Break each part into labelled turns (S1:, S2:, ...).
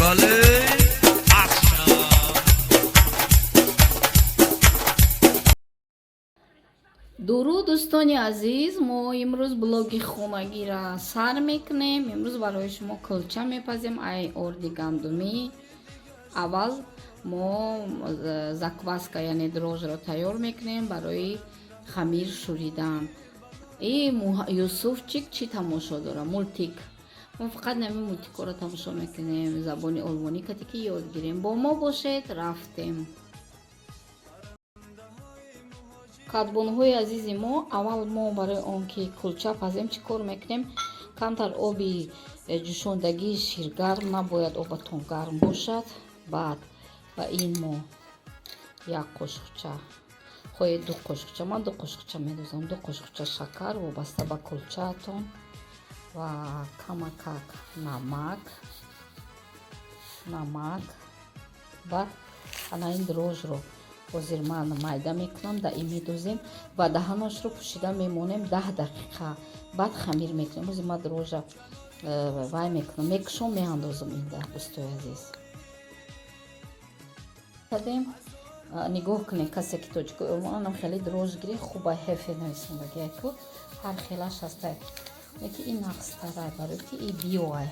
S1: بله
S2: дуруд дӯстони азиз, мо имрӯз блоги хонагиро сар мекунем. имрӯз барои шумо кулча мепазем ай орди гандумӣ. аввал мо закваска яъне дрожжро тайёр мекунем барои хамир шуридан. Юсуфчик чӣ тамошо дора? Мультик. мо фақат нами мультикоро тамошо мекунем, забони олмонӣ кати ки ёд гирем. Бо мо бошед, рафтем. кадбонҳои азизи мо, аввал мо барои он ки кулча пазем чӣ кор мекунем? Камтар оби ҷӯшондагии ширгарм набояд обатон гарм бошад. Баъд ба ин мо як қошуқча, хоҳед ду қошуқча, ман ду қошуқча медозам, ду қошуқча шакар вобаста ба кулчаатон ва камакак намак. Баъд ана ин дрожжро ҳозир ман майда мекунам, да ин медозем ва даҳанашро пӯшида мемонем 10 дақиқа. Баъд хамир мекунем. ҳозир ман дрожжа вай мекунам, мекушом, меандозам инда. дӯстои азиз, нигоҳ кунед, касе ки тоҷикои олмонам хеле дрожж гирӣ хуба ҳефе нависондаги ҳар хелаш ҳастай, леки ин нақстара барои ки и биёай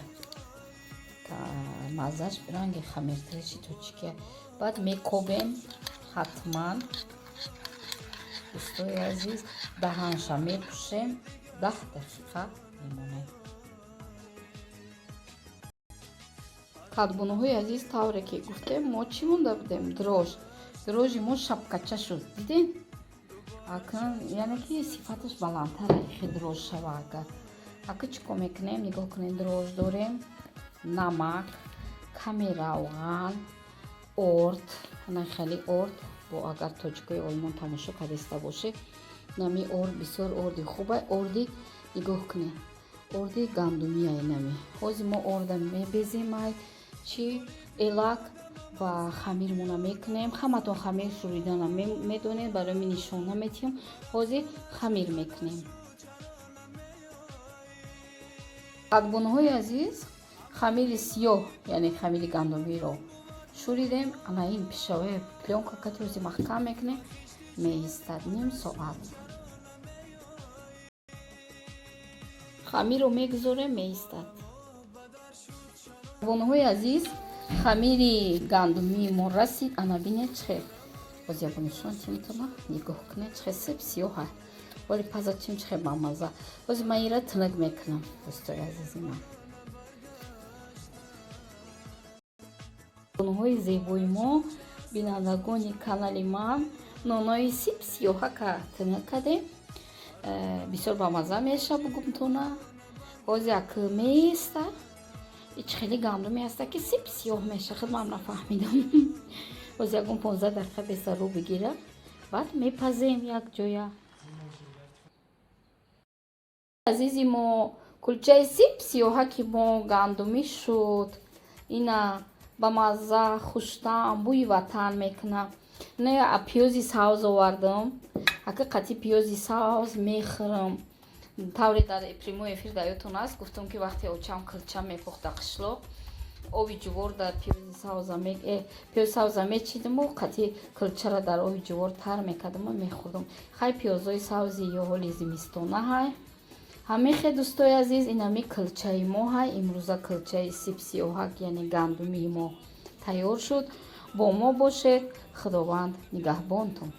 S2: маззаш биранги хамиртириши тоҷикия. баъд мекобем ҳатман, дӯстои азиз, даҳанша мепӯшем, 10 дақиқа мемонем. кадбонҳои азиз, тавре ки гуфтем, мо чӣ монда будем? дрожжи мо шапкача шуд, дидем? Акнун яъне ки сифаташ баландтара ихе дрожж шава. Акн чӣ кор мекунем? Нигоҳ кунед, дрожж дорем, намак, каме равған, орд, ана хеле орд, бо агар тоҷикои олмон тамошо кардиста бошед, нами орд бисёр орди хубай. Орди нигоҳ кунед, орди гандумия нами. ҳозир мо орда мебезем, ай чи элак ва хамирмона мекунем. ҳаматон хамир шуридана медонед, барои ми нишон наметиҳам. ҳозир хамир мекунем. кадбонҳои азиз, хамири сиёҳ яъне хамири гандумиро шуридем. ана ин пишаваи плёнка кати ҳозир маҳкам мекунем, меистад ним соат. хамирро мегузорем, меистад. кадбонҳои азиз, хамири гандумии мо расид. ана бинед чихел, ҳозир ягон нишонати метавонам, нигоҳ кунед чихел себ сиёҳа, вале паза чим чихел бамазза. ҳозир ман инро тинак мекунам, дӯстои азизи ман. кадбонҳои зебои мо, бинандагони канали ман, нонои сип сиёҳака тинак кардем, бисёр бамазза меша бугумтона. ҳозир як меиста, чихели гандуми аста ки сип сиёҳ меша, хеле ман нафаҳмидам. ҳозир ягон 15 дақиқа беста рӯ бигира, баъд мепазем якҷоя. азизи мо, кулчаи сип сиёҳа ки мо гандумӣ шуд, ина ба мазза, хуштаъм, бӯи ватан мекунам. не пиёзи сабз овардам, ака қатъи пиёзи сабз мехӯрам. тавре дар прямой эфир дар ёдтон аст, гуфтам ки вақте очам кулча мепухт дар қишлоқ, оби ҷувор дар пиёзи сабза мечидиму қатъи кулчаро дар оби ҷувор тар мекардаму мехӯрдам. хай пиёзҳои сабзи ёҳоли зимистона ҳай. ҳамихе дӯстои азиз, инами кулчаи мо ҳай. имрӯза кулчаи сип сиёҳак яъне гандумии мо тайёр шуд. бо мо бошед. худованд нигаҳбонтон.